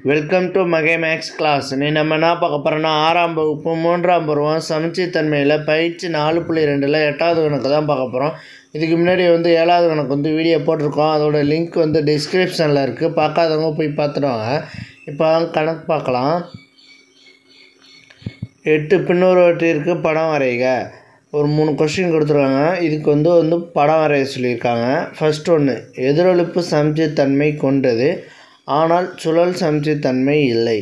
Welcome to Mahe maths class. நம்ம என்ன பார்க்க போகிறோன்னா 6ஆம் வகுப்பு 3ஆம் பருவம் சமச்சீர்தன்மையில் பயிற்சி 4.2ல் 8வது கணக்கு தான் பார்க்க போகிறோம். இதுக்கு முன்னாடி 7வது கணக்கு வீடியோ போட்டிருக்கோம். அதோட லிங்க் டிஸ்கிரிப்ஷனில் இருக்குது. பார்க்காதவங்க போய் பார்த்துடுவாங்க. இப்போ கணக்கு பார்க்கலாம். 8 பின்வருவற்றிற்கு படம் வரைக. ஒரு 3 கொஸ்டின் கொடுத்துருக்காங்க. இதுக்கு படம் வரைய சொல்லியிருக்காங்க. ஃபர்ஸ்ட் ஒன்று, எதிரொலிப்பு சமச்சீர்தன்மை கொண்டது ஆனால் சுழல் சமச்சீர்தன்மை இல்லை.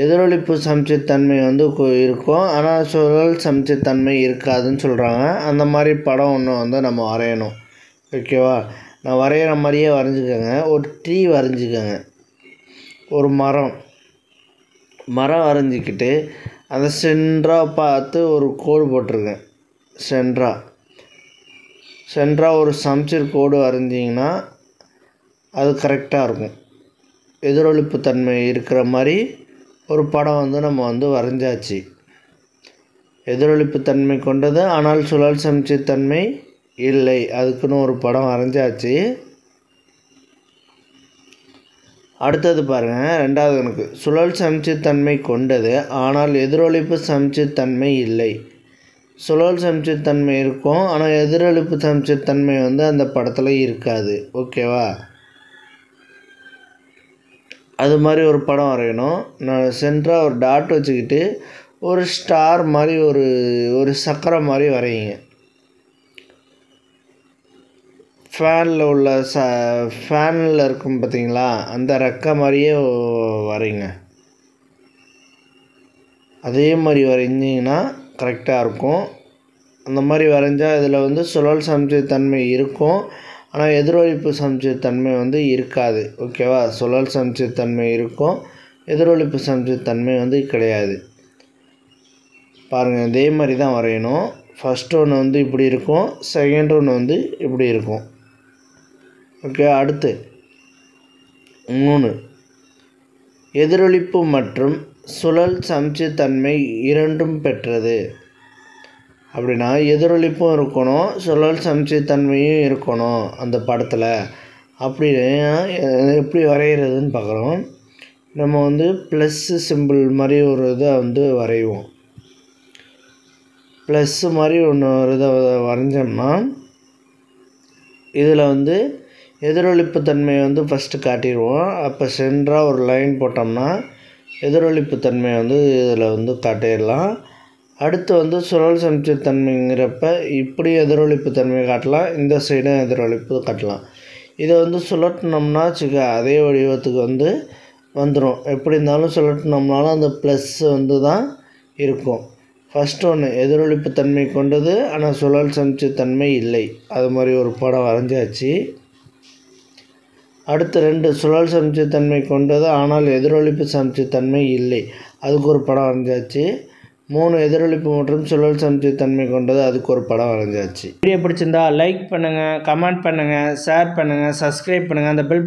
எதிரொலிப்பு சமச்சீர்தன்மை இருக்கும் ஆனால் சுழல் சமச்சீர்தன்மை இருக்காதுன்னு சொல்கிறாங்க. அந்த மாதிரி படம் ஒன்று நம்ம வரையணும். ஓகேவா? நான் வரைகிற மாதிரியே வரைஞ்சிக்கோங்க. ஒரு ட்ரீ வரைஞ்சிக்கோங்க. ஒரு மரம் வரைஞ்சிக்கிட்டு அந்த சென்டராக பார்த்து ஒரு கோடு போட்டிருக்கேன். சென்டராக ஒரு சமச்சீர் கோடு வரைஞ்சிங்கன்னா அது கரெக்டாக இருக்கும். எதிரொலிப்பு தன்மை இருக்கிற மாதிரி ஒரு படம் நம்ம வரைஞ்சாச்சு. எதிரொலிப்பு தன்மை கொண்டது ஆனால் சுழல் சமச்சீர்தன்மை இல்லை, அதுக்குன்னு ஒரு படம் வரைஞ்சாச்சு. அடுத்தது பாருங்கள், 2வது கணக்கு. சுழல் சமச்சீர்தன்மை கொண்டது ஆனால் எதிரொலிப்பு சமச்சீர்தன்மை இல்லை. சுழல் சமச்சீர்தன்மை இருக்கும் ஆனால் எதிரொலிப்பு சமச்சீர்தன்மை அந்த படத்தில் இருக்காது. ஓகேவா? அது மாதிரி ஒரு படம் வரையணும். நான் சென்டராக ஒரு டாட் வச்சுக்கிட்டு ஒரு ஸ்டார் மாதிரி ஒரு சக்கரம் மாதிரி வரையுங்க. ஃபேனில் இருக்கும் பார்த்தீங்களா, அந்த ரெக்கை மாதிரியே வரைங்க. அதே மாதிரி வரைஞ்சிங்கன்னா கரெக்டாக இருக்கும். அந்த மாதிரி வரைஞ்சால் இதில் சுழல் சமச்சீர்தன்மை இருக்கும் ஆனால் எதிரொலிப்பு சமச்சீர்தன்மை இருக்காது. ஓகேவா? சுழல் சமச்சீர்தன்மை இருக்கும், எதிரொலிப்பு சமச்சீர்தன்மை கிடையாது. பாருங்கள், இதே மாதிரி தான் வரையணும். ஃபஸ்ட் ஒன்று இப்படி இருக்கும், செகண்ட் ஒன்று இப்படி இருக்கும். ஓகே. அடுத்து 3, எதிரொலிப்பு மற்றும் சுழல் சமச்சீர்தன்மை இரண்டும் பெற்றது. அப்படின்னா எதிரொலிப்பும் இருக்கணும், சுழல் சமச்சீர்தன்மையும் இருக்கணும் அந்த படத்தில். அப்படின்னு எப்படி வரைகிறதுன்னு பார்க்குறோம். நம்ம ப்ளஸ்ஸு சிம்பிள் மாதிரி ஒரு இதை வரைவோம். ப்ளஸ்ஸு மாதிரி ஒரு இதை வரைஞ்சோம்னா இதில் எதிரொலிப்பு தன்மையை ஃபஸ்ட்டு காட்டிடுவோம். அப்போ சென்டராக ஒரு லைன் போட்டோம்னா எதிரொலிப்பு தன்மையை இதில் காட்டிடலாம். அடுத்து சுழல் சமச்சீர்தன்மைங்கிறப்ப இப்படி எதிரொலிப்பு தன்மையை காட்டலாம், இந்த சைடும் எதிரொலிப்பு காட்டலாம். இதை சுழட்டினோம்னா அதே வடிவத்துக்கு வந்துடும். எப்படி இருந்தாலும் சுழட்டினோம்னாலும் அந்த ப்ளஸ்ஸு தான் இருக்கும். ஃபஸ்ட் ஒன்று, எதிரொலிப்பு தன்மை கொண்டது ஆனால் சுழல் சமச்சீர்தன்மை இல்லை. அது மாதிரி ஒரு படம் வரைஞ்சாச்சு. அடுத்து 2, சுழல் சமச்சீர்தன்மை கொண்டது ஆனால் எதிரொலிப்பு சமச்சீர்தன்மை இல்லை. அதுக்கு ஒரு படம் வரைஞ்சாச்சு. 3, எதிரொலிப்பு மற்றும் சுழல் சமச்சீர்தன்மை கொண்டது, அதுக்கு ஒரு படம் வரைஞ்சாச்சு. வீடியோ பிடிச்சிருந்தா லைக் பண்ணுங்கள், கமெண்ட் பண்ணுங்கள், ஷேர் பண்ணுங்கள், சப்ஸ்கிரைப் பண்ணுங்கள். அந்த பெல்